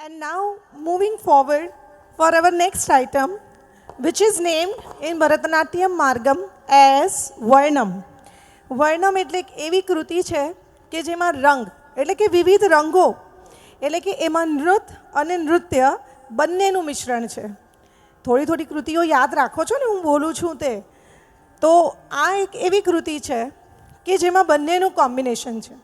And now moving forward for our next item, which is named in Bharatanatyam Margam as Varnam. વર્ણમ એટલે એક એવી કૃતિ છે કે જેમાં રંગ એટલે કે વિવિધ રંગો એટલે કે એમાં નૃત્ય અને નૃત્ય બંનેનું મિશ્રણ છે. થોડી થોડી કૃતિઓ યાદ રાખો છો ને હું બોલું છું તે. તો આ એક એવી કૃતિ છે કે જેમાં બંનેનું કોમ્બિનેશન છે.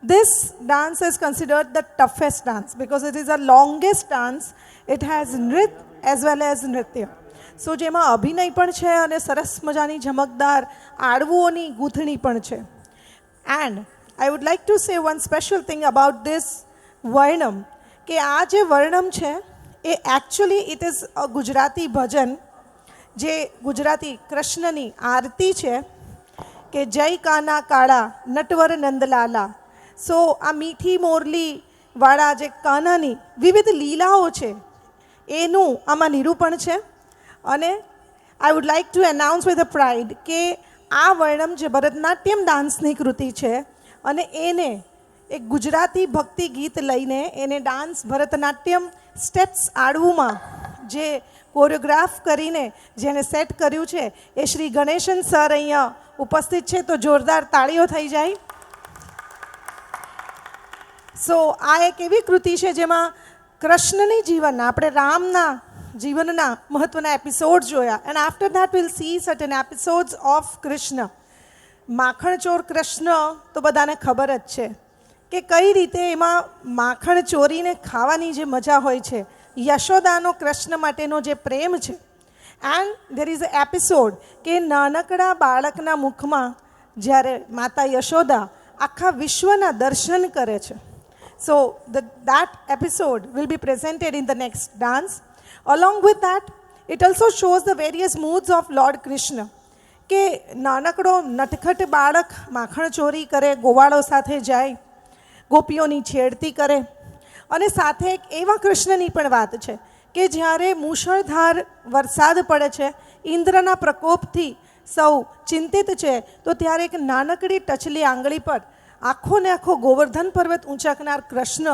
This dance is considered the toughest dance because it is the longest dance. It has nrit as well as nritya. સો જેમાં અભિનય પણ છે અને સરસ મજાની ઝમકદાર આડવુઓની ગૂંથણી પણ છે. And I would like to say one special thing about this varnam કે આ જે વર્ણમ છે એ actually it is a Gujarati bhajan જે ગુજરાતી કૃષ્ણની આરતી છે કે જય કાના કાળા નટવર નંદલાલા. સો આ મીઠી મોરલીવાળા જે કાનાની વિવિધ લીલાઓ છે એનું આમાં નિરૂપણ છે. અને આઈ would like two announce with a pride કે આ વર્ણમ જે ભરતનાટ્યમ ડાન્સની કૃતિ છે અને એને એક ગુજરાતી ભક્તિ ગીત લઈને એને ડાન્સ ભરતનાટ્યમ સ્ટેપ્સ આડવુંમાં જે કોરિયોગ્રાફ કરીને જેને સેટ કર્યું છે એ શ્રી ગણેશન સર અહીંયા ઉપસ્થિત છે, તો જોરદાર તાળીઓ થઈ જાય. સો આ એક એવી કૃતિ છે જેમાં કૃષ્ણની જીવન આપણે રામના જીવનના મહત્વના એપિસોડ જોયા. And after that will see certain episodes of Krishna. માખણચોર કૃષ્ણ તો બધાને ખબર જ છે કે કઈ રીતે એમાં માખણ ચોરીને ખાવાની જે મજા હોય છે, યશોદાનો કૃષ્ણ માટેનો જે પ્રેમ છે. And there is a episode કે નાનકડા બાળકના મુખમાં જ્યારે માતા યશોદા આખા વિશ્વના દર્શન કરે છે. સો that episode will be presented in the next dance. Along with that, it also shows the various moods of Lord Krishna. કે નાનકડો નટખટ બાળક માખણ ચોરી કરે, ગોવાળો સાથે જાય, ગોપીઓની છેડતી કરે. અને સાથે એક એવા કૃષ્ણની પણ વાત છે કે જ્યારે મૂષળધાર વરસાદ પડે છે, ઇન્દ્રના પ્રકોપથી સૌ ચિંતિત છે, તો ત્યારે એક નાનકડી ટચલી આંગળી પર આખો ને આખો ગોવર્ધન પર્વત ઊંચકનાર કૃષ્ણ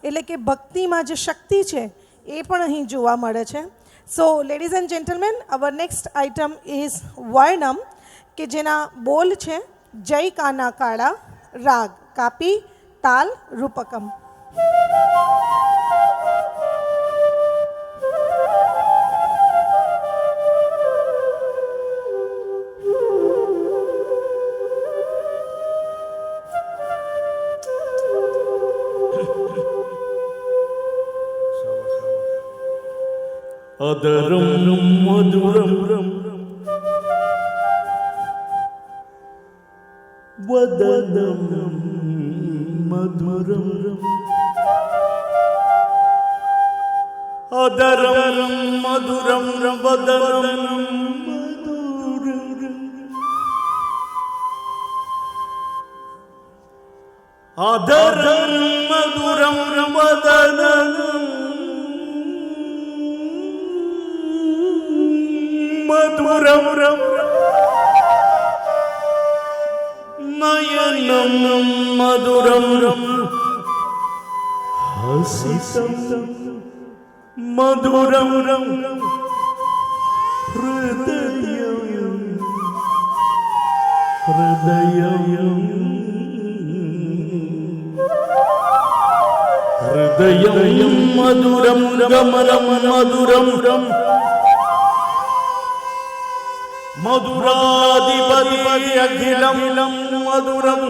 એટલે કે ભક્તિમાં જે શક્તિ છે એ પણ અહીં જોવા મળે છે. So ladies and gentlemen, our next item is varnam કે જેના બોલ છે જય કાના કાળા, રાગ કાપી, તાલ રૂપકમ. अदरम मधुरम वदनम मधुरम अदरम मधुरम वदनम मधुरम अदरम मधुरम वदनम मधुरम नयनम मधुरम हसितं मधुरम हृदयं मधुरम गमनम मधुरम मधुराधिपति अखिलम मधुरम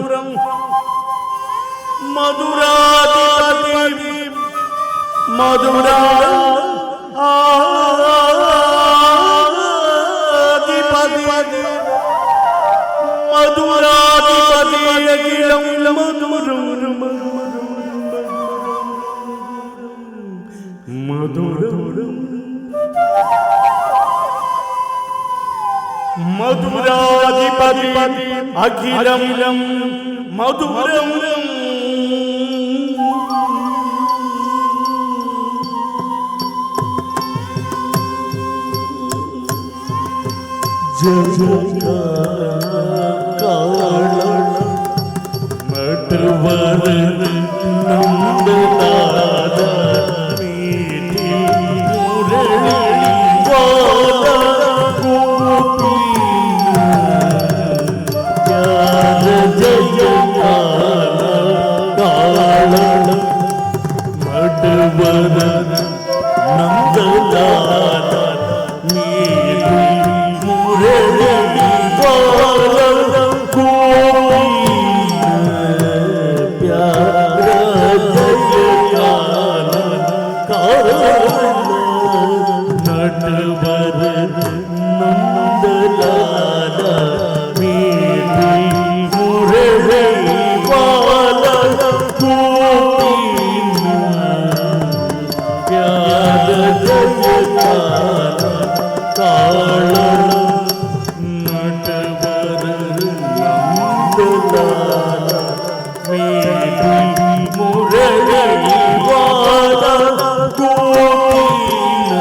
मधुराधिपति मधुराधिपति मधुराधिपति अखिलम मधुरम मधुराधिपति अखिलम मधुरम नटवर नंदलाला नटवर नंदलाल मेरी मुरली वाला गोविंद प्यारा जयकानन नटवर नंदलाल मेरी मुरली वाला गोविंद प्यारा जयकानन नटवर नंदलाल मेरी मुरली वाला गोविंद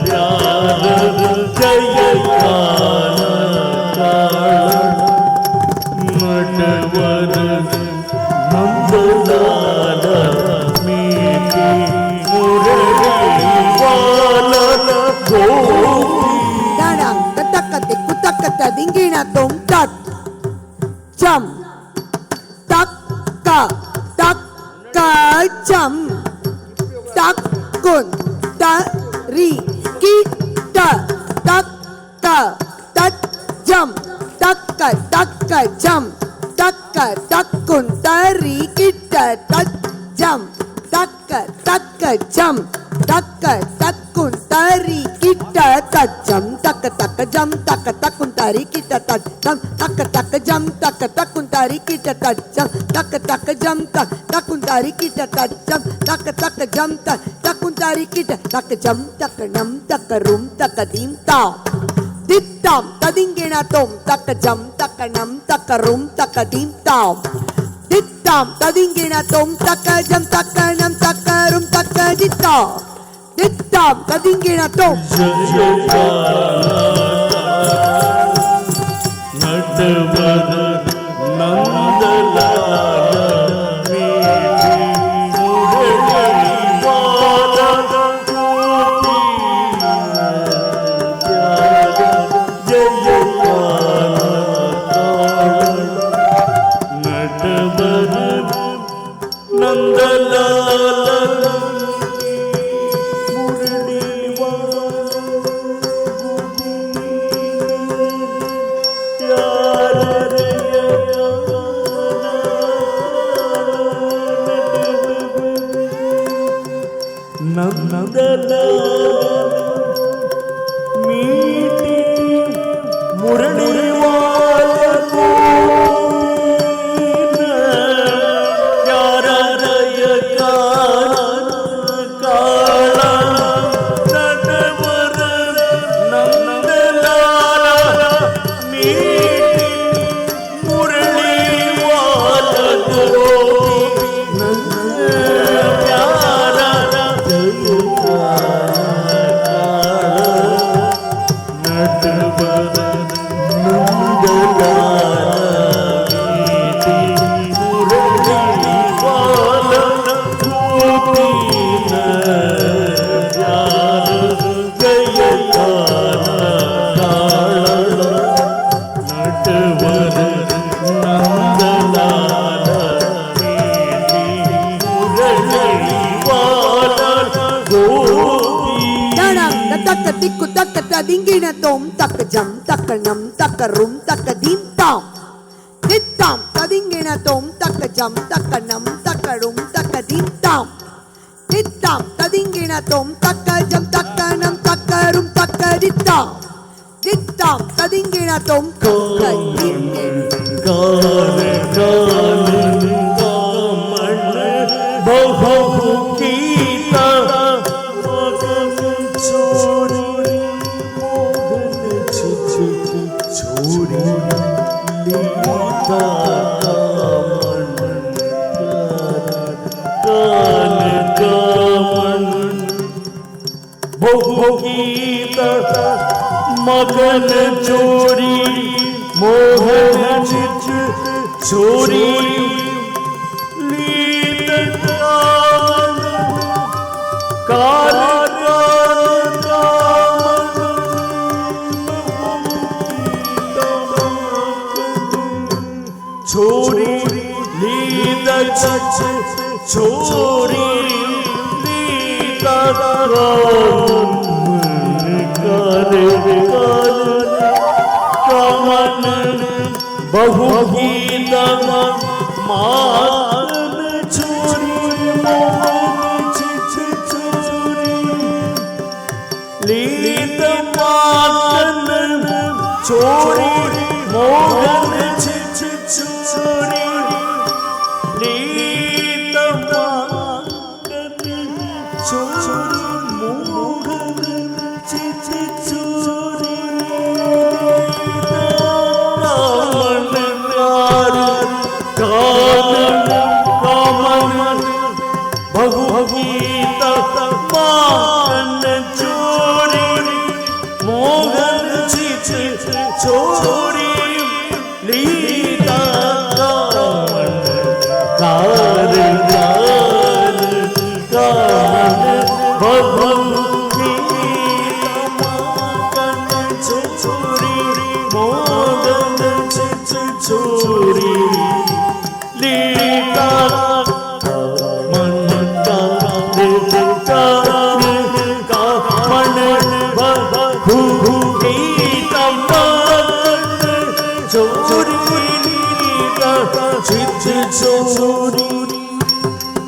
प्यारा जयकानन नटवर नंदलाल मेरी मुरली वाला Govind Dadang ketak-ketik kutak-ketak dinggina tum tak jam tak ka jam tak kun dari kita tak jam tak jam tak kun dari kita tak jam tak jam tak kun dari kita tak jam tak jam tak kun dari kita tak jam tak jam tak kun dari kita tak jam tak jam tak kun dari kita tak jam tak jam tak kun dari kita tak jam tak nam tak rum tak dim ta dittam tadingena tom tak jam tak nam tak rum tak dim ta dittam tadingena tom tak jam tak nam tak rum tak ditta dittam tadingena tom Natwar Nandlal मेरी मुरली वाला गोविंद प्यारा जयकानन नटवर नंदलाल मुरली वाला नंदलाल मीठी मुरली वाला गोविंद प्यारा जयकानन काला नटवर नंदलाल मीठी मुरली वाला गोविंद प्यारा नटवर नंदलाल मेरी मुरली वाला गोविंद प्यारा जयकानन नटवर नंदलाल मेरी मुरली वाला Govind dadang ketak-ketik kutak-ketak dinggina tom tak jam tak nam tak rum tak dim ta dittam tadingena tom tak jam tak nam tak rum tak dim ta dittam tadingena tom tak jam tak nam tak rum tak ditta dittam tadingena tom गाने गाने कामन बहु गीता मगन छोरी मोहन छोरी लीता कामन गाने कामन बहु गीता मगन चोरी मोहन चित छोरी लीत काल छोरी लीत छोरी बहुगीत मान छोरी मोहन छोरी लीत मान छोरी मोहन छोरी लीत मान छोरी मोहन छोरी भगीत मान चोरी मोहन चोरी लीला कार भगीत मान चोरी मोहन चोरी लीला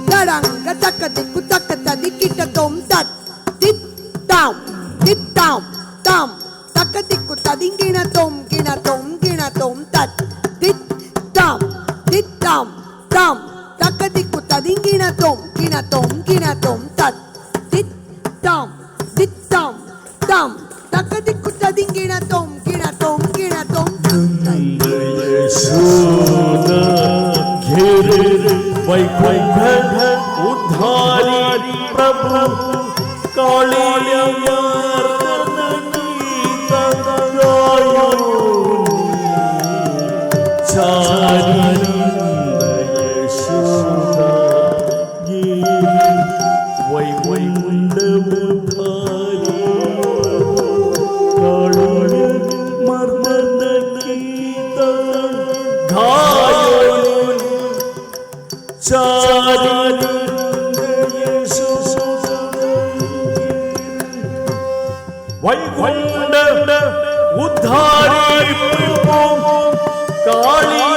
Taranga taka diku taka tadi kita tom tat tit tam tam taka diku tadi gina tom tat tit tam tam taka diku tadi gina tom tat tit tam tam taka diku tadi gina tom घेरे वैकुंठ उद्धारी प्रभु कालिया वैकुंठ उद्धारी कालिया मर्दन गीता वैकुंठ उद्धारी प्रभु कालिया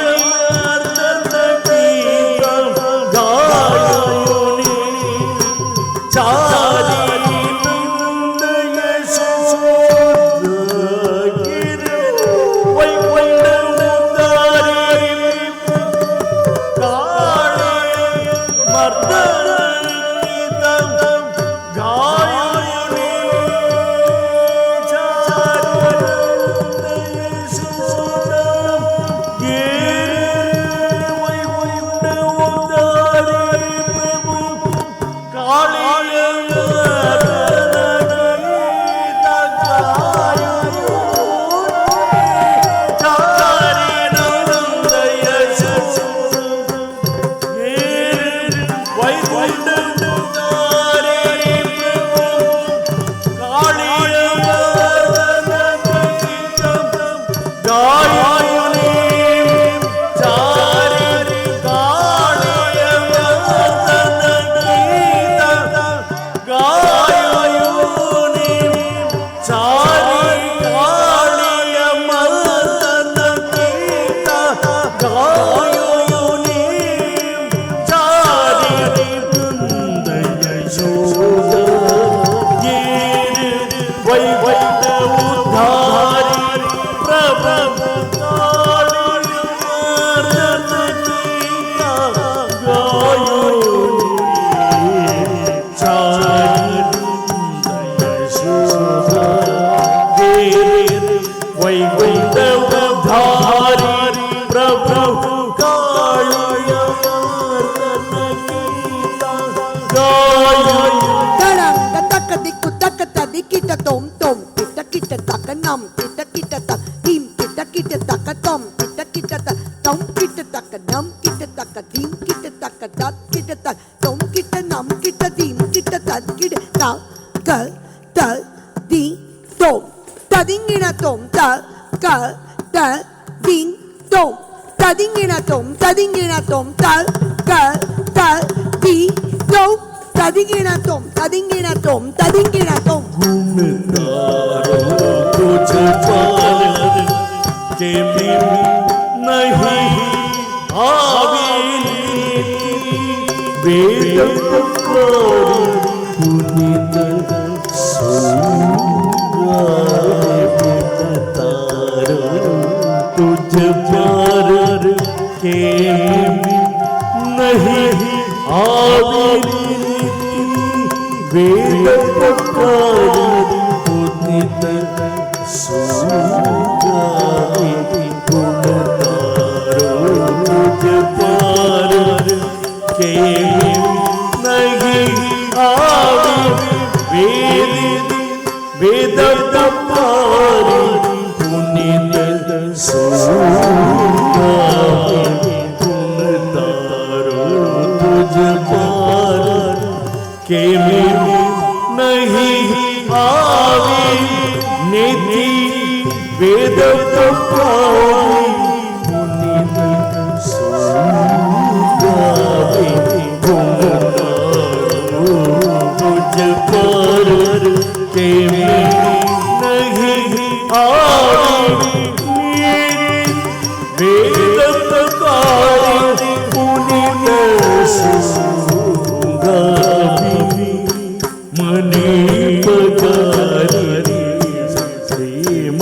तदिंगिण तुम तदिंगिण तुम तदिंगिण तुम गुण तारो तुझ पर के में नहीं आवे वेद पुकार पुनीत सुगावे तारो तुझ पर के में नहीं आवे वेद पुकार पुनीत सुगावे गुण तारो तुझ पर के नहीं आवे वेद पुकार पुनीत सुगावे गुण तारो तुझ पर के नहीं आवे निधि वेद पुकार पुनीत सुगावे गुण तारो तुझ पर के नहीं आवे वेद पुकार पुनीत सुगावे मने पगारी श्रीम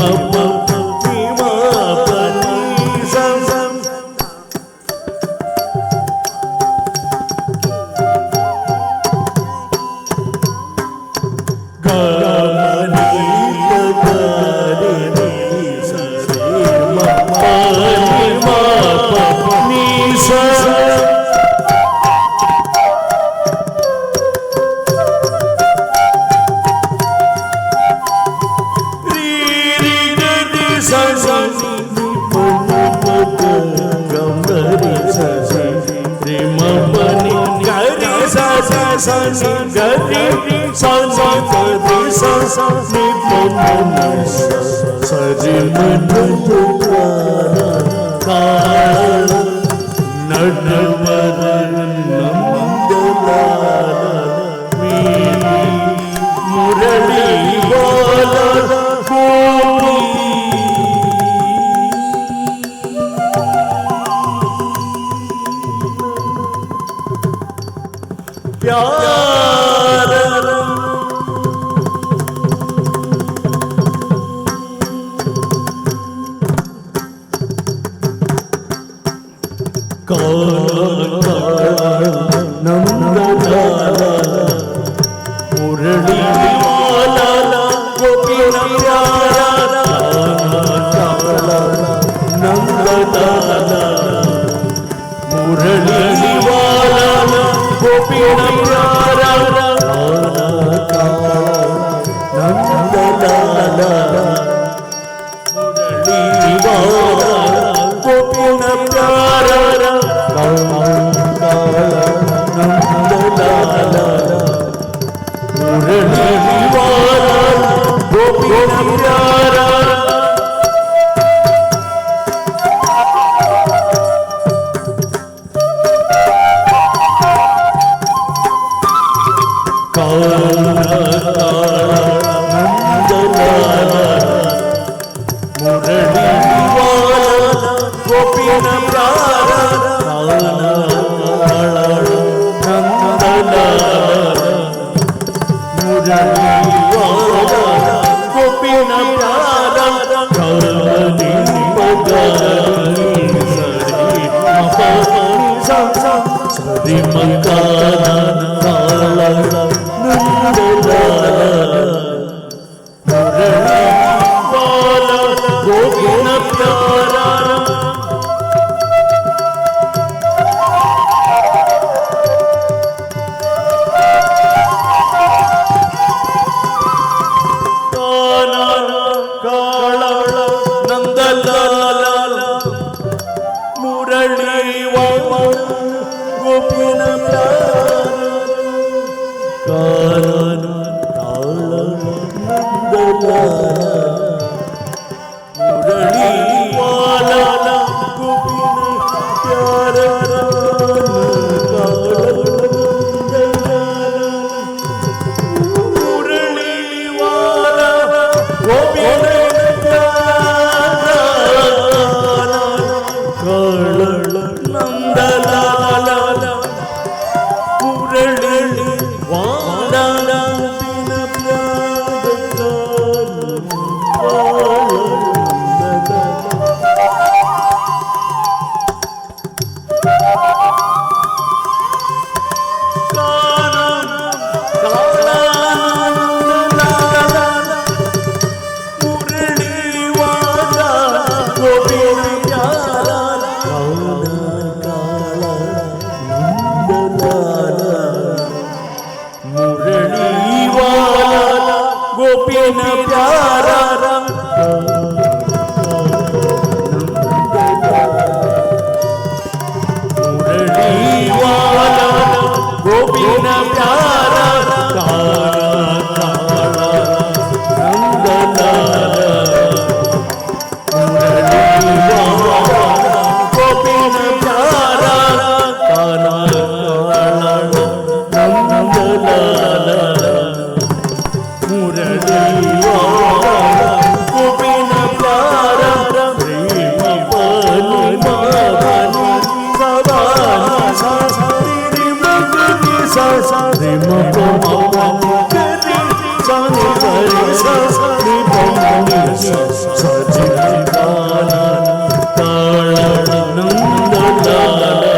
गोपीन प्यारा मुरली वाला गोपीन प्यारा काला काला नंदलाला मुरली वाला गोपीन प्यारा काला काला नंदलाला मुरली वाला गोपीन प्यारा प्रेम पानी मावानी सवानी सारी मगनी सारी मगनी करी जाने वाली सारी मगनी सारी काला काला नंदलाला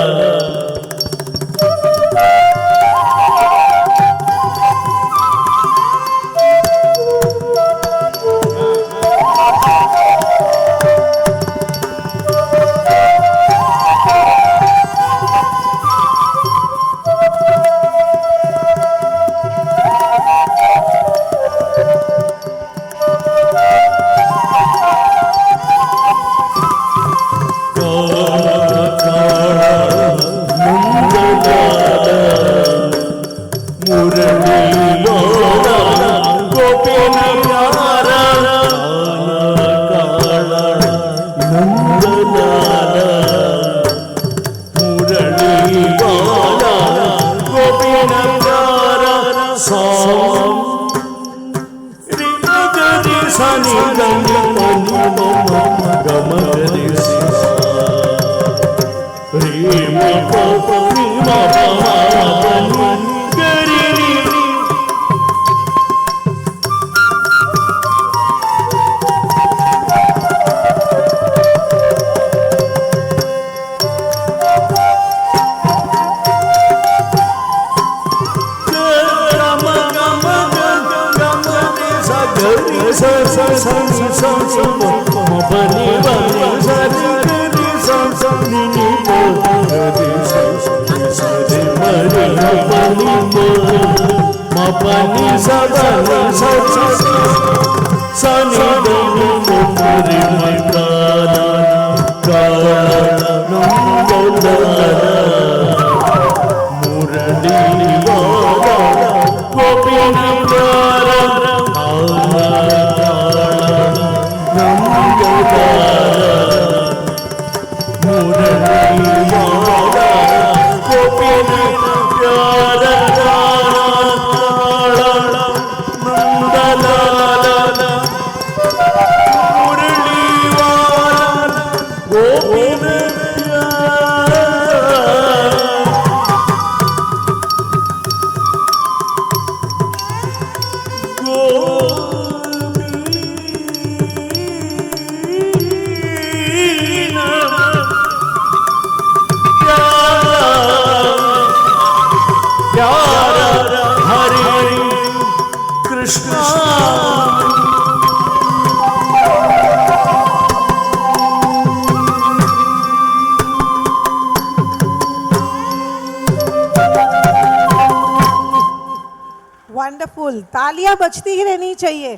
वंडरफुल, तालियां बजती ही रहनी चाहिए।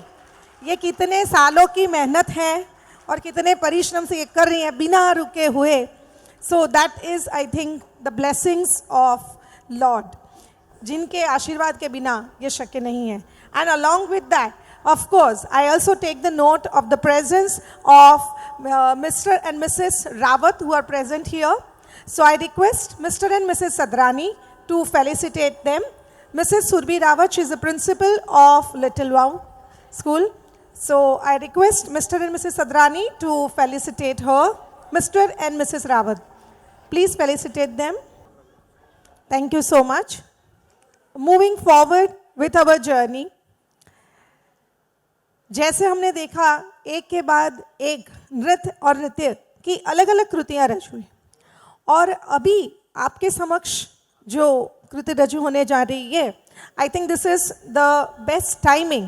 ये कितने सालों की मेहनत है और कितने परिश्रम से ये कर रही हैं बिना रुके हुए। So that is I think the blessings of Lord, जिनके आशीर्वाद के बिना ये शक्य नहीं है। And along with that of course I also take the note of the presence of Mr. and Mrs. Rawat who are present here. So I request Mr. and Mrs. Sadrani to felicitate them. Mrs. Surbhi Rawat, she is the principal of Little Wow School. So I request Mr. and Mrs. Sadrani to felicitate her. Mr. and Mrs. Rawat, please felicitate them. Thank you so much. Moving forward with our journey. जैसे हमने देखा एक के बाद एक नृत्य और नृत्य की अलग अलग कृतियाँ रजू हुई, और अभी आपके समक्ष जो कृति रजू होने जा रही है, I think this is the best timing.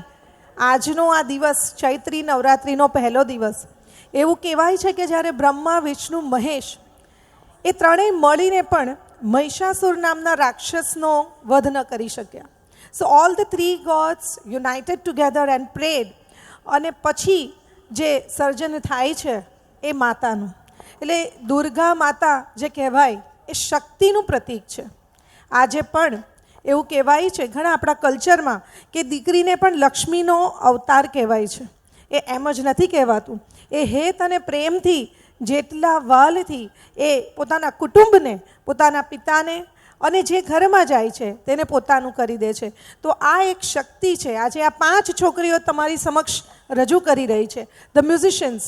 આજનો આ દિવસ ચૈત્રી નવરાત્રિનો પહેલો દિવસ. એવું કહેવાય છે કે જ્યારે બ્રહ્મા, વિષ્ણુ, મહેશ એ ત્રણેય મળીને પણ મહિષાસુર નામના રાક્ષસનો વધ ન કરી શક્યા. સો all the three gods United together and parade, અને પછી જે સર્જન થાય છે એ માતાનું, એટલે દુર્ગા માતા જે કહેવાય એ શક્તિનું પ્રતીક છે. આજે પણ એવું કહેવાય છે ઘણા આપણા કલ્ચરમાં કે દીકરીને પણ લક્ષ્મીનો અવતાર કહેવાય છે. એ એમ જ નથી કહેવાતું. એ હેત અને પ્રેમથી, જેટલા વાલથી એ પોતાના કુટુંબને, પોતાના પિતાને અને જે ઘરમાં જાય છે તેને પોતાનું કરી દે છે. તો આ એક શક્તિ છે. આજે આ 5 છોકરીઓ તમારી સમક્ષ રજૂ કરી રહી છે. The musicians,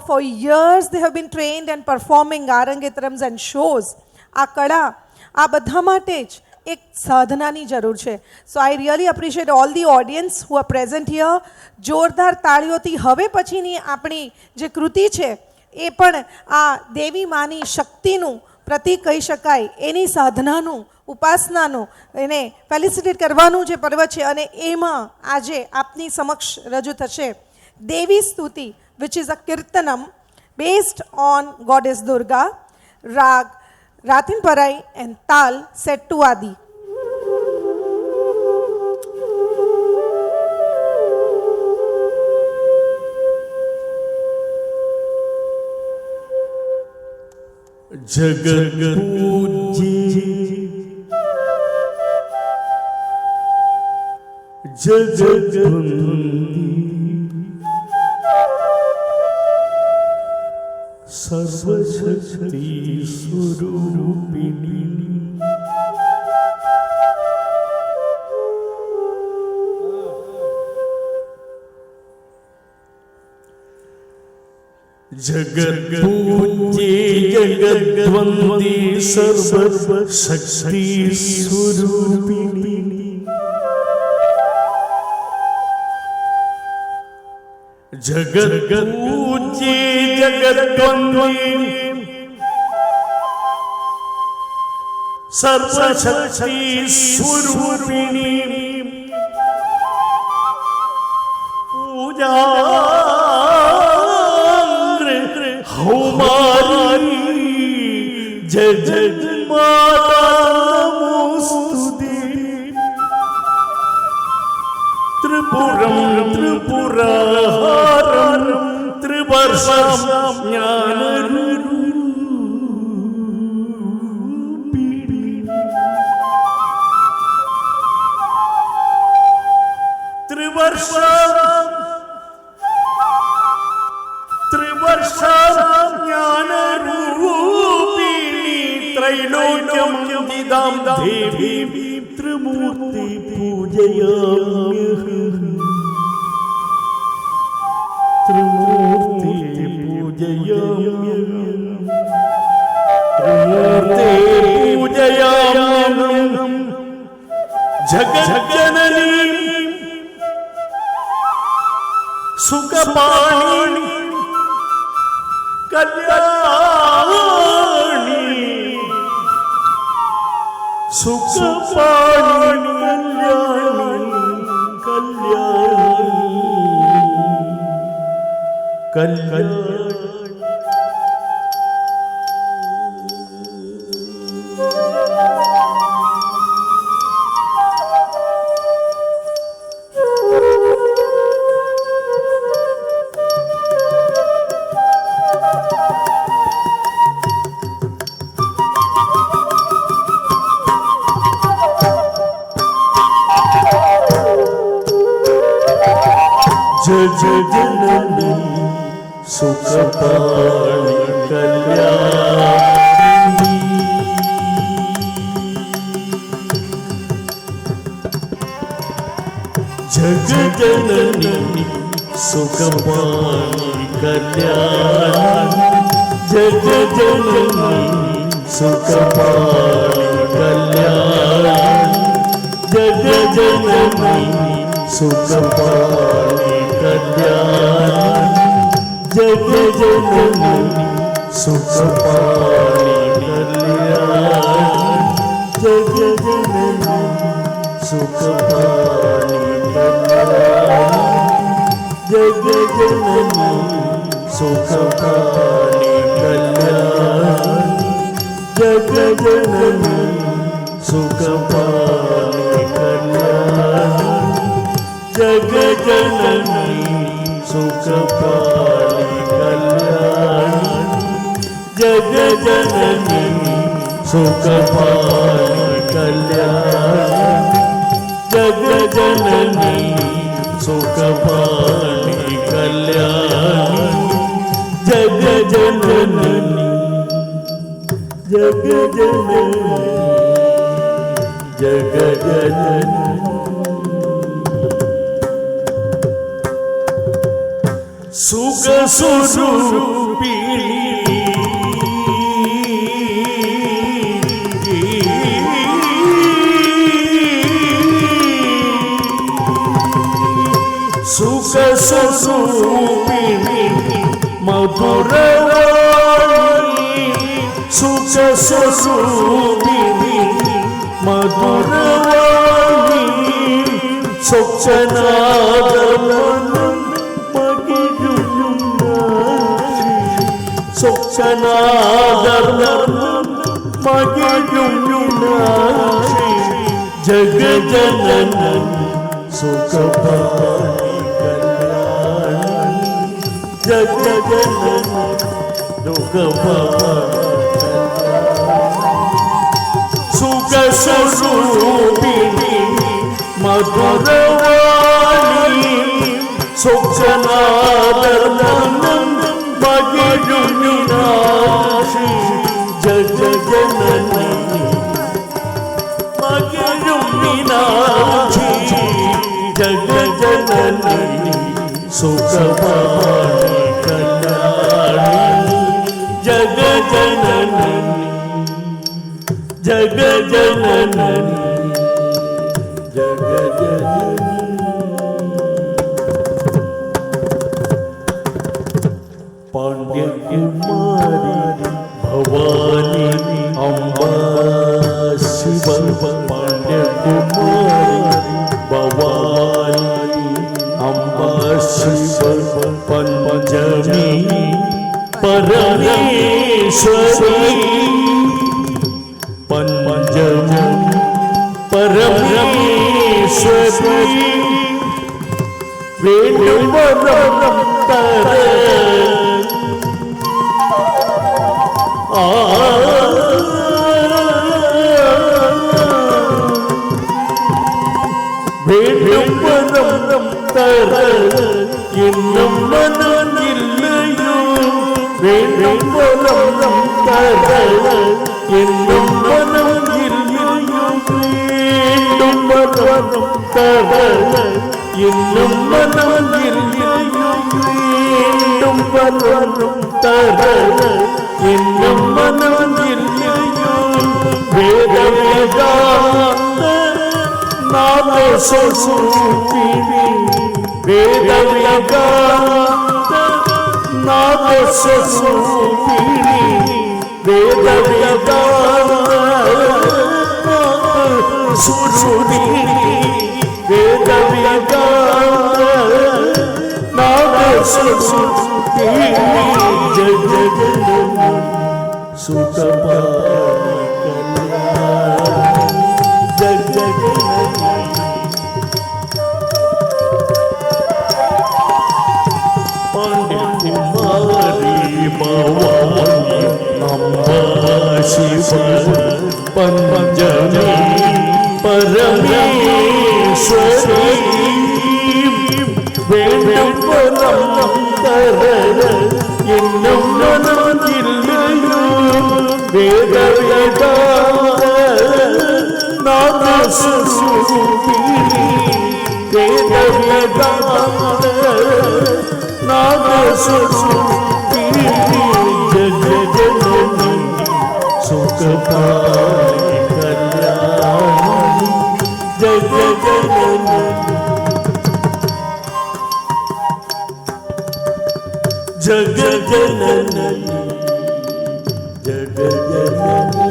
for years they have been trained and performing arangetrams and shows. આ કળા, આ બધા માટે જ એક સાધનાની જરૂર છે. So I really appreciate all the audience who are present here. જોરદાર તાળીઓથી હવે પછીની આપણી જે કૃતિ છે એ પણ આ દેવી માની શક્તિનું પ્રતીક કહી શકાય, એની સાધનાનું, ઉપાસનાનું, એને ફેલિસિટેટ કરવાનું જે પર્વ છે, અને એમાં આજે આપની સમક્ષ રજૂ થશે દેવી સ્તુતિ, which is a kirtanam based on goddess Durga. રાગ રાતિન પરાઈ એન્ડ તાલ સેટ ટુ આદિ. जगत पूज्य जगद्वंदी सर्वशक्ति स्वरूपिणी जगत पूज्य जगद्वंदी सर्वशक्ति स्वरूपिणी जगत पूज्य जगद्वंदी सर्वशक्ति स्वरूपिणी पूजा हमारी जय जय माता नमोस्तुते. त्रिपुरम त्रिपुराहारम त्रिवर्षम ज्ञानरूपिणी त्रिवर्षम ज्ञानरूपिणी त्रैलोक्यं विदां देवी त्रिमूर्ति पूजयाम्यहम्. त्रिमूर्ति पूजयाम्यहम्. त्रिमूर्ति पूजयाम्यहम्. जगज्जननी सुखपाणि कल्याणी सुखपाणि कल्याणी कल्याणी. जननी सुखपाणि कल्याणी जगजननी सुखपाणि कल्याणी जगजननी सुखपाणि कल्याणी जग जननी सुखपाणि कल्याणी जग जननी सुखपाणि कल्याणी जग जननी सुखपाणि कल्याणी जग जननी सुखपाणि कल्याणी जग जननी सुखपाणि कल्याणी जग जननी सुखपाणि कल्याणी जग जननी सुखपाणि कल्याणी जग जननी सुखपाणि कल्याणी जग जननी जग जननी जग जननी सुख स्वरूपिणी सुख स्वरूपिणी मधुरवाणी सुख स्वरूपिणी मधुरवाणी सोचनादमनं सोचनादमनं मगिजुनाशी जग जननी सुखपाणि कल्याणी जग जननी दुःखपाणि सुख स्वरूपिणी मधुरवाणी सोचनादमनं मगिजुनाशी जग जननी मगिजुनाशी जग जननी सुखपाणि कल्याणी जग जननी जग जननी जग जननी पांड्य कुमारी भवानी अम्बा शिव पांड्य कुमारी भवानी अम्बा शिव पंचमी परमेश्वरी पंचमी परमेश्वरी वेणुवरं तर വേണുവരം തര എന്നും മനമില്ലയോ വേണുവരം തര എന്നും മനമില്ലയോ വേണുവരം തര എന്നും മനമില്ലയോ വേണുവരം തര എന്നും മനമില്ലയോ വേദവേദാന്ത नाम स्वरूपिणी वेदवेदान्त नाम स्वरूपिणी वेदवेदान्त स्वरूपिणी वेदवेदान्त नाम स्वरूपिणी जग जननी सुखपाणि कल्याणी जग जननी कुमारी भवानी अम्बा शिव पंचमी परमेश्वरी वेणुवरं तर എന്നും മനമില്ലയോ വേദവേദാന്ത നാദസ്വരൂപിണി വേദവേദാന്ത നാദസ്വരൂപിണി ജഗ ജനനി സുഖപാണി കല്യാണി ജഗ जगजननी जगजननी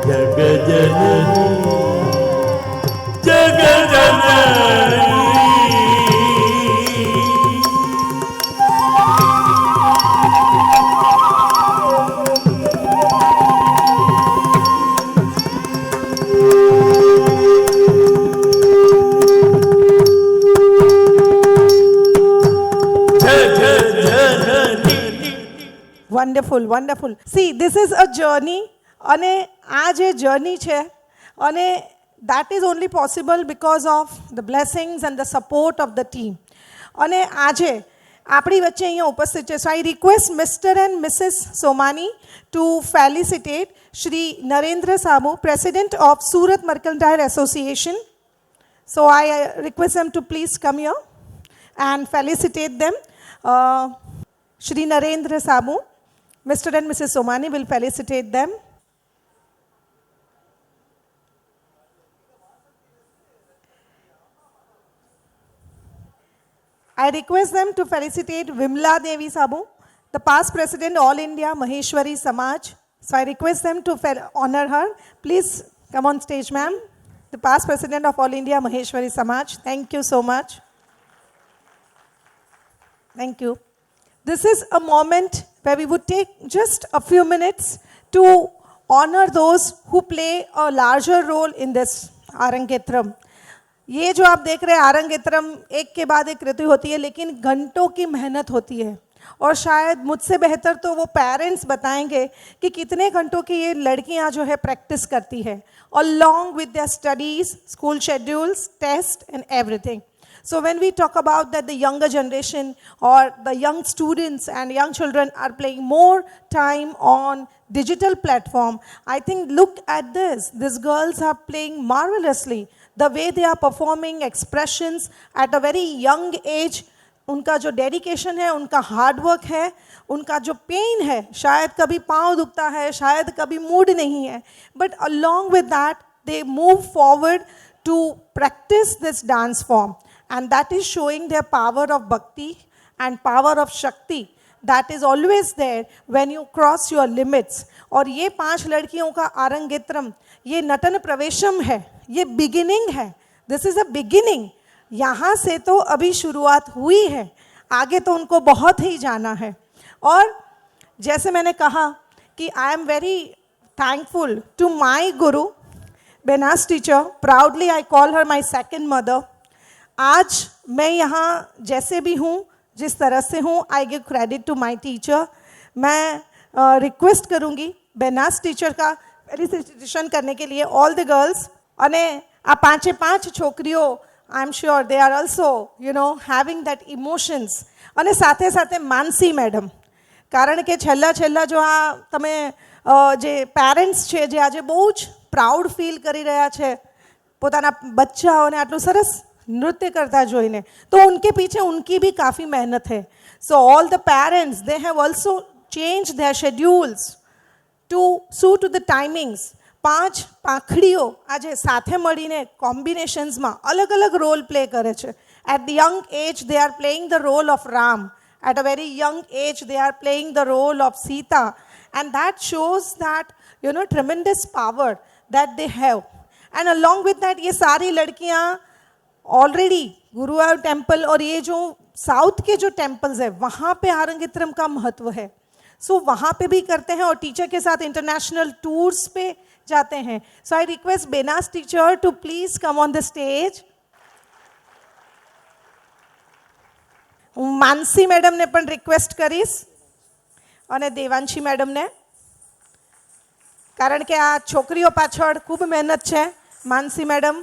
जगजननी जगजननी wonderful wonderful. See this is a journey, અને આ જે જર્ની છે, અને that is only possible because of the blessings and the support of the team. અને આજે આપણી વચ્ચે અહીંયા ઉપસ્થિત છે. So I request mister and missis Somani to felicitate Shri Narendra Sabu, president of Surat mercantile association. So I request them to please come here and felicitate them. Shri Narendra Sabu, Mr. and Mrs. Somani will felicitate them. I request them to felicitate Vimla Devi Sabu, the past president All India Maheshwari Samaj. So I request them to honor her. Please come on stage, ma'am. The past president of All India Maheshwari Samaj. Thank you so much. Thank you. This is a moment where we would take just a few minutes to honor those who play a larger role in this Arangetram. ये जो आप देख रहे हैं आरंगेत्रम, एक के बाद एक ऋतु होती है, लेकिन घंटों की मेहनत होती है. और शायद मुझसे बेहतर तो वो पेरेंट्स बताएंगे कि कितने घंटों की ये लड़कियां जो है प्रैक्टिस करती है, along with their studies, school schedules, tests and everything. So when we talk about that the younger generation or the young students and young children are playing more time on digital platform, I think look at this. These girls are playing marvelously. The way they are performing expressions at a very young age, उनका जो dedication है, उनका hard work है, उनका जो pen है, शायद कभी पाँव दुखता है, शायद कभी मूड नहीं है, but along with that they move forward to practice this dance form, and that is showing their power of bhakti and power of shakti that is always there when you cross your limits. और ये 5 लड़कियों का आरंगेत्रम, ये नटन प्रवेशम है, ये beginning है. This is a beginning. यहाँ से तो अभी शुरुआत हुई है, आगे तो उनको बहुत ही जाना है. और जैसे मैंने कहा कि I am very thankful to my guru Benas teacher. Proudly I call her my second mother. आज मैं यहाँ जैसे भी हूँ, जिस तरह से हूँ, I give credit to my teacher. मैं रिक्वेस्ट करूँगी बेनास टीचर का फेलिसिटेशन करने के लिए ऑल द गर्ल्स. અને આ 5 છોકરીઓ, I am sure they are also, having that emotions. અને સાથે સાથે માનસી મેડમ, કારણ કે છેલ્લા જો આ તમે જે પેરેન્ટ્સ છે, જે આજે બહુ જ પ્રાઉડ ફીલ કરી રહ્યા છે પોતાના બચ્ચાઓને આટલું સરસ નૃત્ય કરતા જોઈને, તો ઉનકે પીછે ઉનકી भी काफ़ी मेहनत है. So all the parents, they have also changed their schedules to suit to the timings. 5 પાંખડીઓ આજે સાથે મળીને કોમ્બિનેશન્સમાં અલગ અલગ રોલ પ્લે કરે છે. At the young age they are playing the role of Ram. At a very young age they are playing the role of Sita. And that shows that tremendous power that they have. And along with that ये सारी लड़कियाँ already Guruvayur temple और ये जो south के जो temples है वहाँ पे आरंगेत्रम का महत्व है. सो वहाँ पे भी करते हैं और टीचर के साथ इंटरनेशनल टूर्स पे जाते हैं. So I request Benas teacher to please come on the stage. હું માનસી મેડમને પણ રિક્વેસ્ટ કરીશ અને દેવાંશી મેડમને, કારણ કે આ છોકરીઓ પાછળ ખૂબ મહેનત છે. માનસી મેડમ,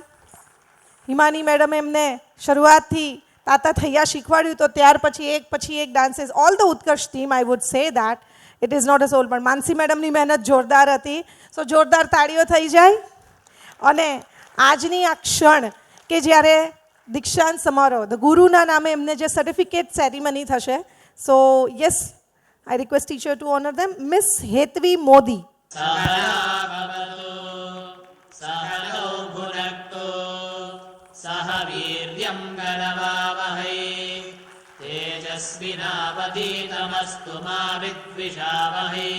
હિમાની મેડમ એમને શરૂઆતથી તાતા થૈયા શીખવાડ્યું, તો ત્યાર પછી એક dances, all the Utkarsh team, I would say that it is not a soul. પણ માનસી મેડમની મહેનત જોરદાર હતી. સો જોરદાર તાળીઓ થઈ જાય. અને આજની આ ક્ષણ કે જ્યારે દીક્ષાંત સમારોહ, ધ ગુરુના નામે એમને જે સર્ટિફિકેટ સેરેમની થશે. So yes, I request teacher to honour them. Miss Hetvi Modi. सहनौ भुनक्तु सह वीर्यं करवावहै तेजस्विनावधीतमस्तु तेजस्विनावतीतमस्तु मा विद्विषावहै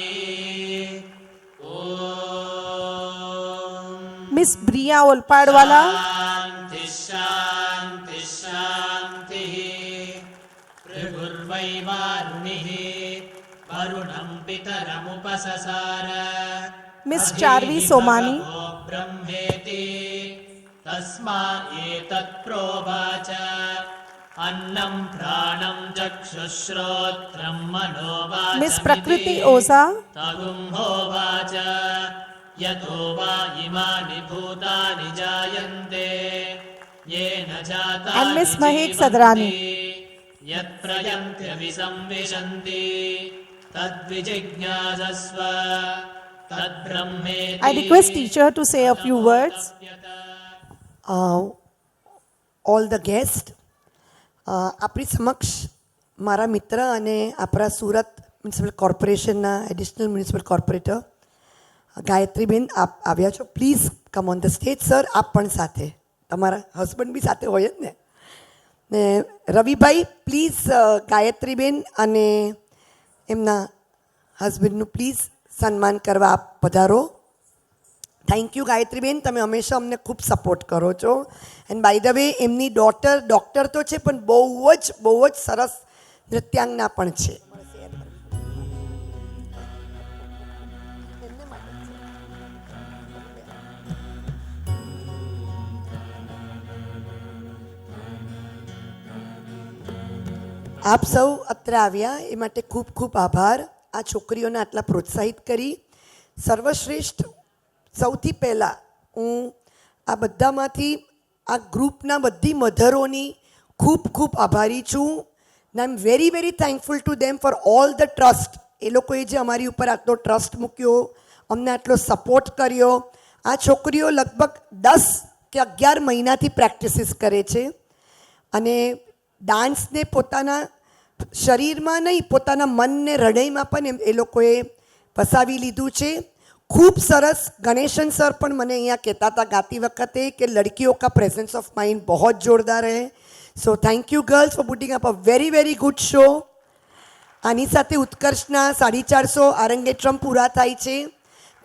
Miss Bria Olpadwala, शान्ति शान्ति शान्तिः भृगुर्वै वारुणिः वरुणं पितरमुपससार Miss Charvi Somani, ब्रह्मेति तस्मा एतत् प्रोवाच अन्नं प्राणं चक्षुश्रोत्रं मनोवाच Miss Prakriti Oza, तगुंहोवाच यतो वा इमानि भूतानि जायन्ते येन जातानि And Miss Mahek जीवन्ति, Sadrani. यत्प्रयन्त्यभिसंविशन्ति तद्विजिज्ञासस्व तद्ब्रह्मेति I request teacher to say a few words. All the guest આપણી સમક્ષ મારા મિત્ર અને આપણા સુરત મ્યુનિસિપલ કોર્પોરેશનના એડિશનલ મ્યુનિસિપલ કોર્પોરેટર ગાયત્રીબેન આપ આવ્યા છો. Please come on the stage. Sir આપ પણ સાથે, તમારા હસબન્ડ બી સાથે હોય જ ને રવિભાઈ પ્લીઝ ગાયત્રીબેન અને એમના હસબન્ડનું પ્લીઝ સન્માન કરવા આપ પધારો. થેન્ક યુ ગાયત્રીબેન, તમે હંમેશા અમને ખૂબ સપોર્ટ કરો છો. એન્ડ બાય ધ વે એમની ડોક્ટર તો છે પણ બહુ જ સરસ નૃત્યાંગના પણ છે. આપ સૌ અત્રે આવ્યા એ માટે ખૂબ ખૂબ આભાર. આ છોકરીઓને આટલા પ્રોત્સાહિત કરી. સર્વશ્રેષ્ઠ સૌથી પહેલાં હું આ બધામાંથી આ ગ્રુપના બધી મધરોની ખૂબ ખૂબ આભારી છું. I am very very thankful to them for all the trust. એ લોકોએ જે અમારી ઉપર આટલો ટ્રસ્ટ મૂક્યો, અમને આટલો સપોર્ટ કર્યો. આ છોકરીઓ લગભગ 10 કે 11 મહિનાથી પ્રેક્ટિસિસ કરે છે અને ડાન્સને પોતાના શરીરમાં નહીં, પોતાના મનને હૃદયમાં પણ એ લોકોએ વસાવી લીધું છે. खूब सरस. गणेशन सर पण मने અહીંયા કહેતા હતા ગાતી વખતે કે લડકીઓ કા પ્રેઝન્સ ઓફ માઇન્ડ बहुत જોરદાર है. So thank you girls for putting up a very very good show. આની સાથે ઉત્કર્ષના 450 આરંગેટ્રમ પૂરા થાય છે.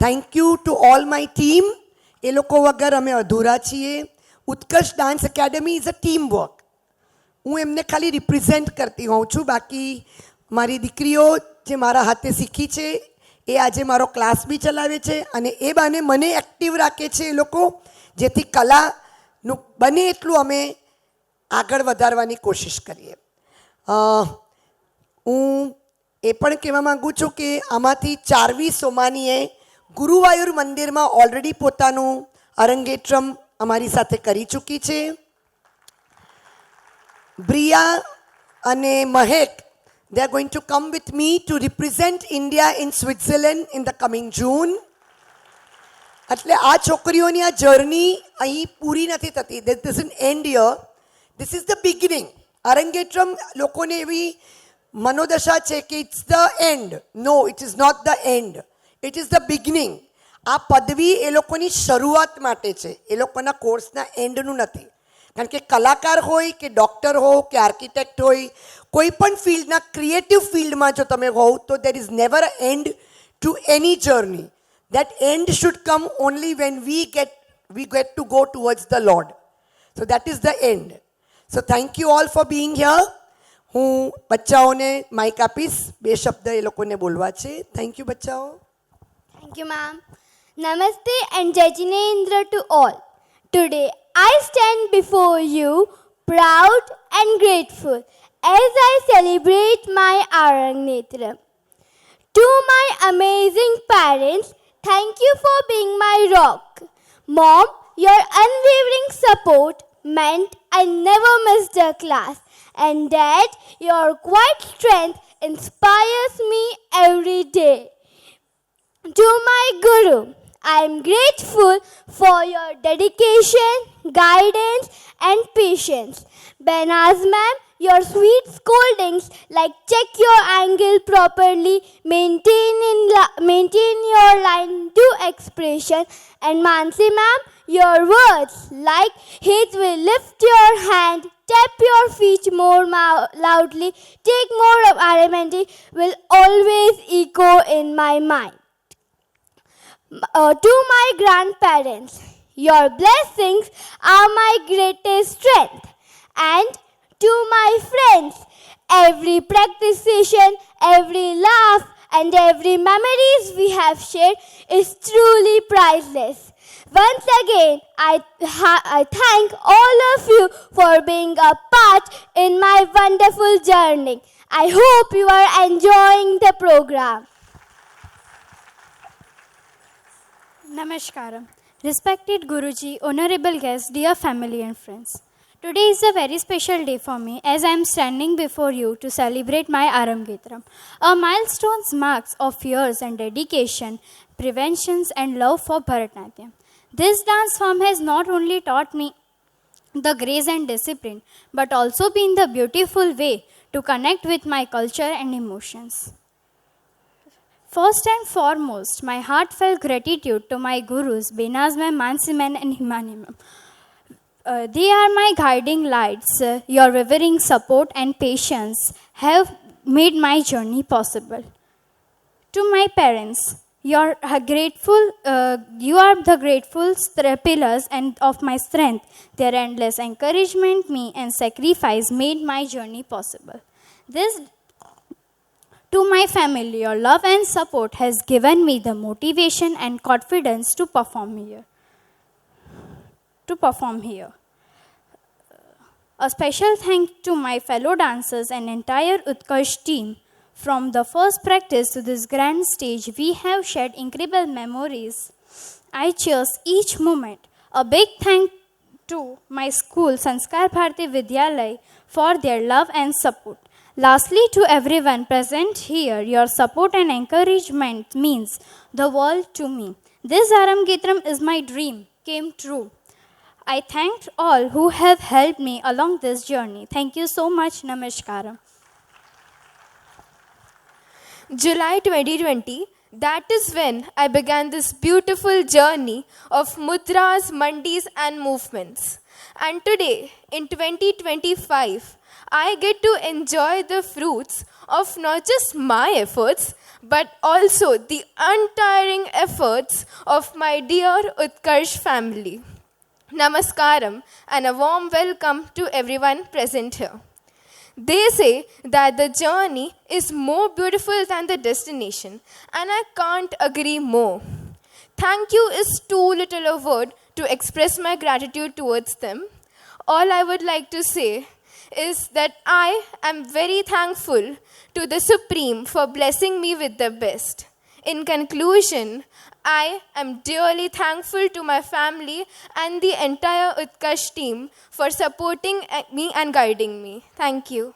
Thank you to all my team. એ લોકો વગર અમે અધૂરા છીએ. Utkarsh dance academy is a team work. હું એમને ખાલી રિપ્રેઝેન્ટ કરતી હોઉં છું. બાકી મારી દીકરીઓ જે મારા હાથે શીખી છે એ આજે મારો ક્લાસ બી ચલાવે છે અને એ બાને મને એક્ટિવ રાખે છે એ લોકો, જેથી કલાનું બને એટલું અમે આગળ વધારવાની કોશિશ કરીએ. હું એ પણ કહેવા માગું છું કે આમાંથી ચારવી સોમાનીએ ગુરુવાયુર મંદિરમાં ઓલરેડી પોતાનું અરંગેટ્રમ અમારી સાથે કરી ચૂકી છે. બ્રિયા અને મહેક, they are going to come with me to represent India in Switzerland in the coming June. એટલે આ છોકરીઓની આ જર્ની અહીં પૂરી નથી થતી. This doesn't end here. This is the beginning. અરંગેટ્રમ લોકોને એવી મનોદશા છે કે it's the end. No, it is not the end. It is the beginning. આ પદવી એ લોકોની શરૂઆત માટે છે, એ લોકોના કોર્સના એન્ડનું નથી. કારણ કે કલાકાર હોય કે ડૉક્ટર હો કે આર્કિટેક્ટ હોય, કોઈ પણ ફિલ્ડના ક્રિએટિવ ફિલ્ડમાં જો તમે હોવ તો there is never a end to any journey. That end should come only when we get to go towards the lord. So that is the end. So thank you all for being here. હું બચ્ચાઓને Mike આપીશ, 2 શબ્દ એ લોકોને બોલવા છે. Thank you બચ્ચાઓ. Thank you, ma'am. Namaste and Jai Jinendra to all. Today, I stand before you proud and grateful as I celebrate my Arangnetra. To my amazing parents, thank you for being my rock. Mom, your unwavering support meant I never missed a class. And Dad, your quiet strength inspires me every day. To my Guru, I am grateful for your dedication, guidance and patience. patience. Benaz ma'am, your sweet scoldings like check your angle properly, maintain your line, do expression. And Mansi ma'am, your words like hate will lift your hand, tap your feet more loudly, take more of RMND will always echo in my mind. To my grandparents, your blessings are my greatest strength. And to my friends, every practice session, every laugh, and every memories we have shared is truly priceless. Once again, I thank all of you for being a part in my wonderful journey. I hope you are enjoying the program. Namaskaram. Respected Guruji, honorable guests, dear family and friends. Today is a very special day for me as I am standing before you to celebrate my Arangetram. A milestone marks of years and dedication, preventions and love for Bharatanatyam. This dance form has not only taught me the grace and discipline, but also been the beautiful way to connect with my culture and emotions. First and foremost, my heartfelt gratitude to my gurus, Benaz ma'am, Mansi ma'am and Himani ma'am. They are my guiding lights. Your revering support and patience have made my journey possible. To my parents, you are the grateful pillars and of my strength. Their endless encouragement, me and sacrifice made my journey possible. To my family, your love and support has given me the motivation and confidence to perform here. A special thanks to my fellow dancers and entire Utkarsh team. From the first practice to this grand stage, we have shared incredible memories. I cherish each moment. A big thank to my school, Sanskar Bharati Vidyalay, for their love and support. Lastly, to everyone present here, your support and encouragement means the world to me. This Arangetram is my dream, came true. I thank all who have helped me along this journey. Thank you so much. Namaskaram. July 2020, that is when I began this beautiful journey of mudras, mandis and movements. And today, in 2025, I get to enjoy the fruits of not just my efforts, but also the untiring efforts of my dear Utkarsh family. Namaskaram and a warm welcome to everyone present here. They say that the journey is more beautiful than the destination, and I can't agree more. Thank you is too little a word to express my gratitude towards them. All I would like to say is that I am very thankful to the Supreme for blessing me with the best. In conclusion, I am dearly thankful to my family and the entire Utkarsh team for supporting me and guiding me. Thank you.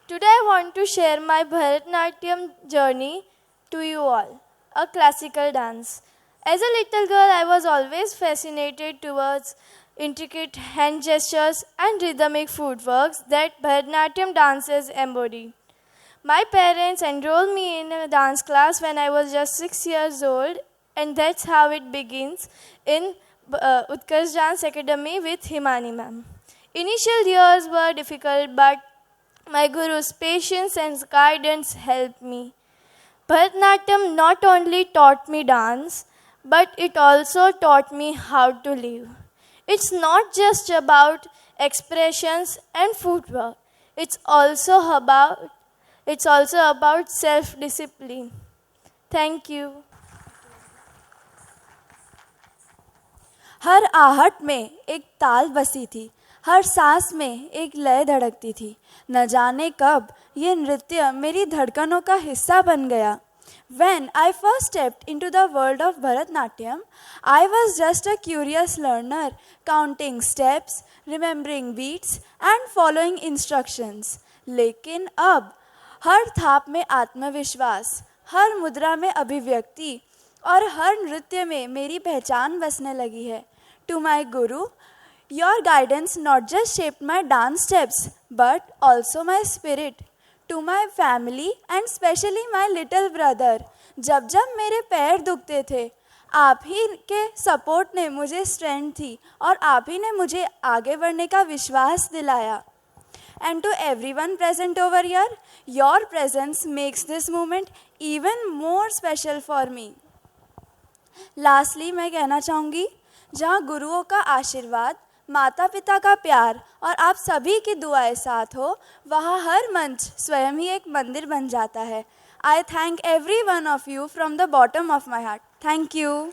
Today I want to share my Bharatanatyam journey to you all, a classical dance. As a little girl, I was always fascinated towards intricate hand gestures and rhythmic footworks that Bharatanatyam dances embody. My parents enrolled me in a dance class when I was just 6 years old, and that's how it begins in Utkarsh Dance Academy with Himani ma'am. Initial years were difficult, but my guru's patience and guidance helped me. Bharatanatyam not only taught me dance, but it also taught me how to live. It's not just about expressions and footwork. It's also about self-discipline. Thank you. हर आहट में एक ताल बसी थी, हर सांस में एक लय धड़कती थी। न जाने कब ये नृत्य मेरी धड़कनों का हिस्सा बन गया। When I first stepped into the world of Bharatanatyam, I was just a curious learner, counting steps, remembering beats and following instructions. लेकिन अब हर थाप में आत्मविश्वास, हर मुद्रा में अभिव्यक्ति और हर नृत्य में मेरी पहचान बसने लगी है। to my Guru. Your guidance not just shaped my dance steps, but also my spirit. To my family and especially my little brother. जब जब मेरे पैर दुखते थे, आप ही के सपोर्ट ने मुझे स्ट्रेंथ थी और आप ही ने मुझे आगे बढ़ने का विश्वास दिलाया. And to everyone present over here, your presence makes this moment even more special for me. Lastly, मैं कहना चाहूँगी, जहाँ गुरुओं का आशीर्वाद, माता पिता का प्यार और आप सभी की दुआएं साथ हो, वहाँ हर मंच स्वयं ही एक मंदिर बन जाता है. I thank every one of you from the bottom of my heart. Thank you.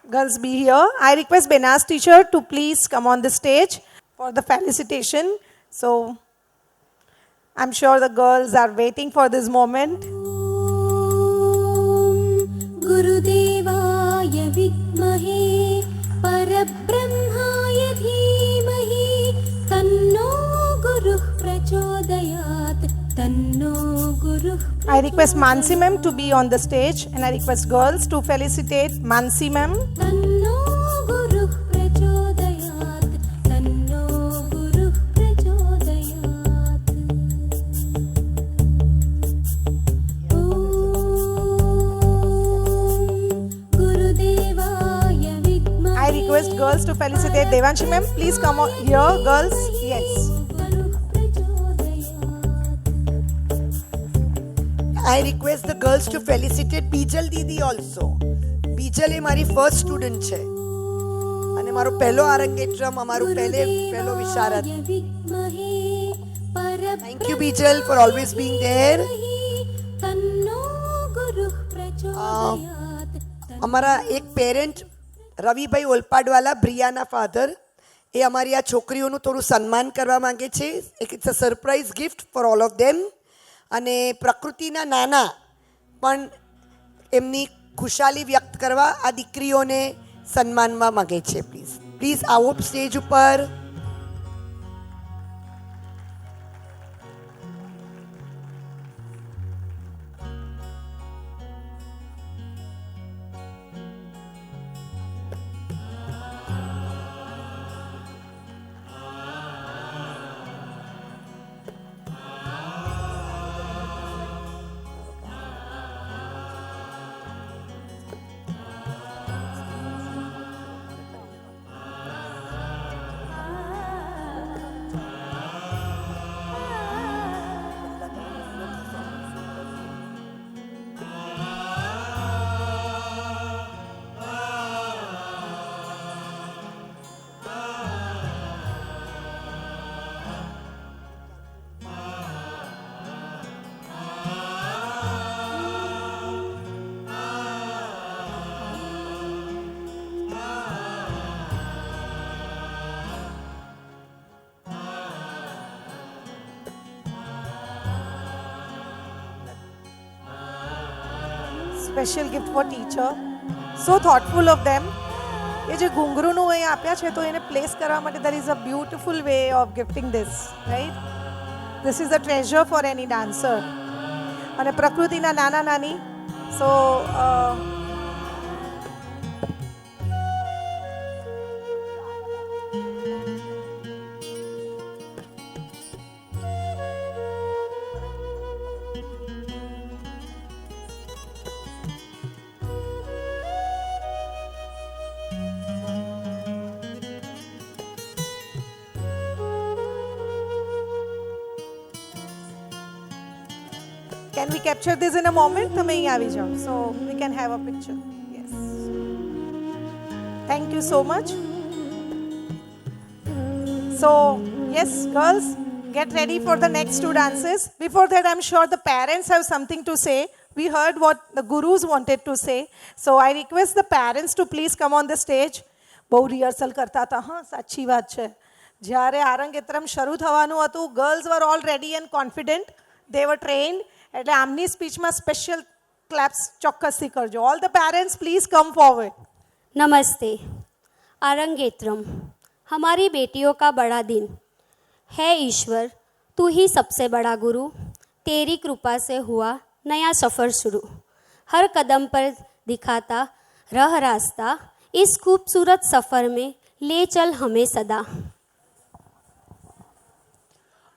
Girls, be here. I request Bena's teacher to please come on the stage for the felicitation. So, I'm sure the girls are waiting for this moment. गुरुदेवाय विद्महे परब्रह्माय धीमहि तन्नो गुरुः प्रचोदयात् तन्नो गुरुः. I request Mansi ma'am to be on the stage and I request girls to felicitate Mansi ma'am. तन्नो गुरुः प्रचोदयात् तन्नो गुरुः प्रचोदयात्. ॐ गुरुदेवाय विद्महे. I request girls to felicitate Devanshi ma'am. Please come on here, girls. Yes. I request the girls to felicitate Bijal Didi also. Bijal એ મારી first student છે અને મારો પહેલો આરંગેટ્રમ, અમારું પહેલો વિશારદ. Thank you Bijal for always being there. અમારા એક parent રવિભાઈ ઓલપાડવાલા, પ્રિયાના father, એ અમારી આ છોકરીઓનું થોડું સન્માન કરવા માંગે છે. It's a surprise gift for all of them. અને પ્રકૃતિના નાના પણ એમની ખુશાલી વ્યક્ત કરવા આ દીકરીઓને સન્માનવા માગે છે. પ્લીઝ આવો સ્ટેજ ઉપર. Special gift for teacher. So thoughtful of them. ये जो घुंघरूનું એ આપ્યા છે તો એને પ્લેસ કરવા માટે there is a beautiful way of gifting this, right? This is a treasure for any dancer. અને પ્રકૃતિના નાના નાની. So can we capture this in a moment? તમે અહીં આવી જાઓ. So we can have a picture. Yes. Thank you so much. So yes, girls, get ready for the next two dances. Before that, I'm sure the parents have something to say. We heard what the gurus wanted to say. So I request the parents to please come on the stage. બહુ rehearsal કરતા હતા. હા, સાચી વાત છે. જ્યારે આરંગેત્રમ શરૂ થવાનું હતું, girls were all ready and confident. They were trained. એટલે આમની સ્પીચમાં સ્પેશિયલ ક્લેપ્સ ચોક્કસથી કરજો. All the parents please come forward. नमस्ते. आरंगेत्रम हमारी बेटियों का बड़ा दिन है. ईश्वर, तू ही सबसे बड़ा गुरु. तेरी कृपा से हुआ नया सफ़र शुरू. हर कदम पर दिखाता रह रास्ता, इस खूबसूरत सफ़र में ले चल हमें सदा।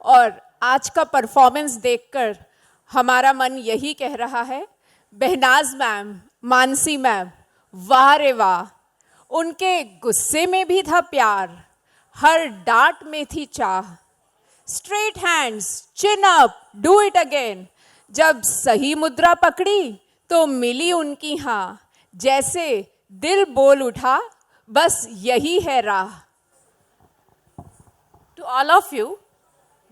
और आज का परफॉर्मेंस देखकर हमारा मन यही कह रहा है, बहनाज मैम, मानसी मैम, वाह रे वाह। उनके गुस्से में भी था प्यार, हर डांट में थी चाह। Straight hands, chin up, do it again. जब सही मुद्रा पकड़ी तो मिली उनकी हाँ, जैसे दिल बोल उठा बस यही है राह। टू ऑल ऑफ यू,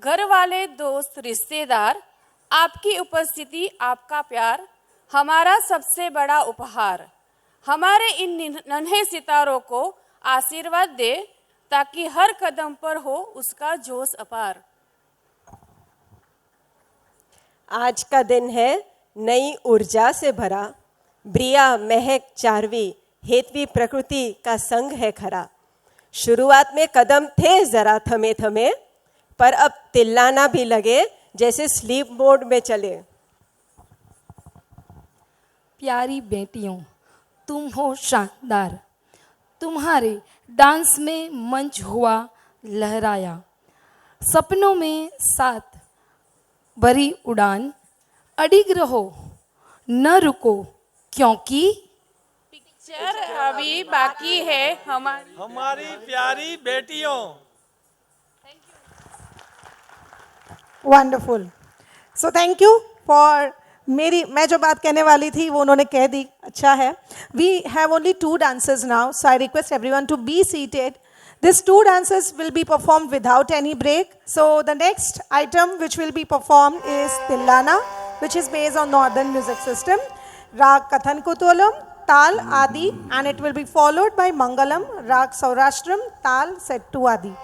घर वाले, दोस्त, रिश्तेदार, आपकी उपस्थिति, आपका प्यार हमारा सबसे बड़ा उपहार। हमारे इन नन्हे सितारों को आशीर्वाद दे ताकि हर कदम पर हो उसका जोश अपार। आज का दिन है नई ऊर्जा से भरा, ब्रिया महक चारवी हेतवी प्रकृति का संग है खरा। शुरुआत में कदम थे जरा थमे थमे, पर अब तिल्लाना भी लगे जैसे स्लीप मोड में चले। प्यारी बेटियों, तुम हो शानदार, तुम्हारे डांस में मंच हुआ लहराया। सपनों में साथ भरी उड़ान, अडिग रहो न रुको, क्योंकि पिक्चर अभी बाकी है हमारी प्यारी बेटियों। Wonderful. So thank you for मैं जो बात कहने वाली थी वो उन्होंने कह दी। अच्छा है। We have only 2 dances now, so I request everyone to be seated. These 2 dances will be performed without any break. So the next item which will be performed is Tillana, which is based on Northern music system. Rag Kathan Kutolam, Tal Adi, and it will be followed by Mangalam, Rag Saurashtram, Tal set to Adi.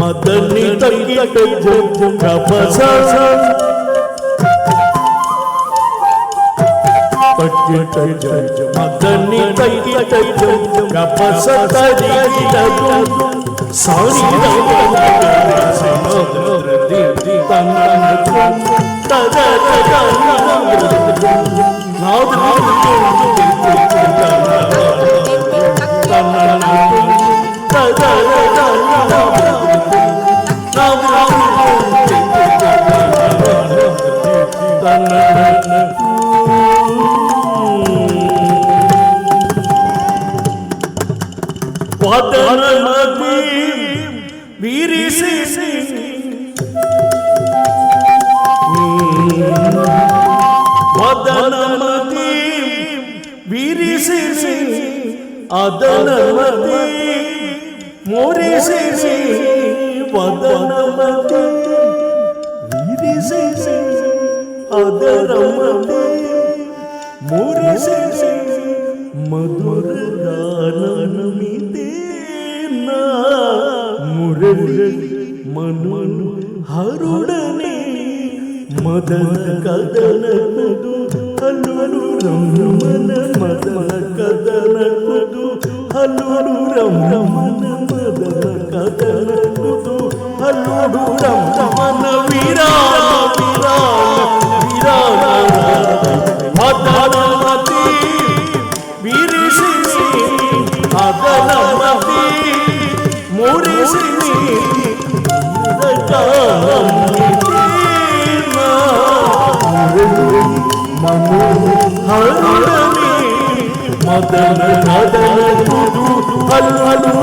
ಮದನಿ ತಕ್ಕಿಟ ಕಪಸ ತಕ್ಕಿಟ ಮದನಿ ತಕ್ಕಿಟ ಕಪಸ ತರಿಗಿಟ ಸಾರಿ ವದನಮತಿ ವಿರಿಸಿ ವದನಮತಿ ವಿರಿಸಿ ಅದನಮತಿ ಮುರಿಸಿ ವದನಮತಿ ವಿರಿಸಿ ಅದನಮತಿ ಮುರಿಸಿ ಮಧುರ ಗಾನಮಿತೆ ಮುರಳಿ ಮನು ಹರುಡನೆ ಮದನ ಕದನ ಕುದು ಹಲ್ಲುಡು ರಮನ ಮದನ ಕದನ ಕುದು ಹಲ್ಲುಡು ರಮನ ಮದನ ಕದನ ಕುದು ಹಲ್ಲುಡು ರಮನ ವಿರಾನ ಮದನಮತಿ ವಿರಿಸಿ ಅದನಮತಿ ಮುರಿಸಿ ಹರುಡನೆ ಮದನ ಕದನ ಕುದು ಹಲ್ಲುಡು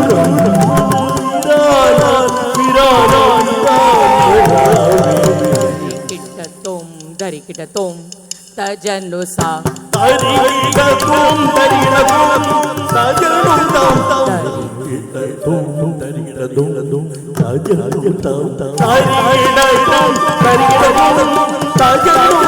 ದರಿಕಿಟತೋಂ ತಜನು ಸಾ ತರಿಗಿಡತೋಂ ತಜನು ತರಿಗಿಡತೋಂ ತರಿಗಿಡತೋಂ ತಜನು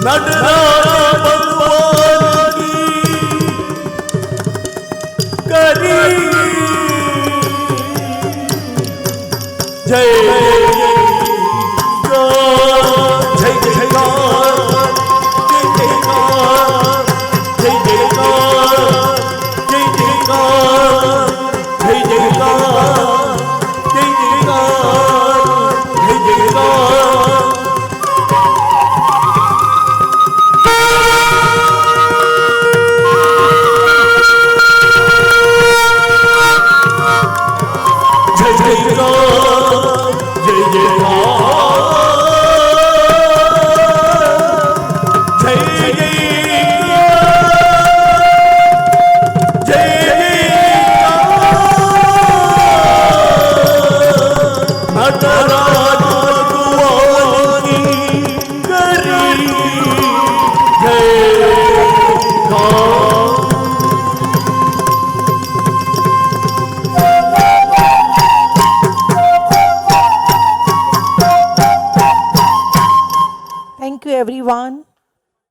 நடராஜ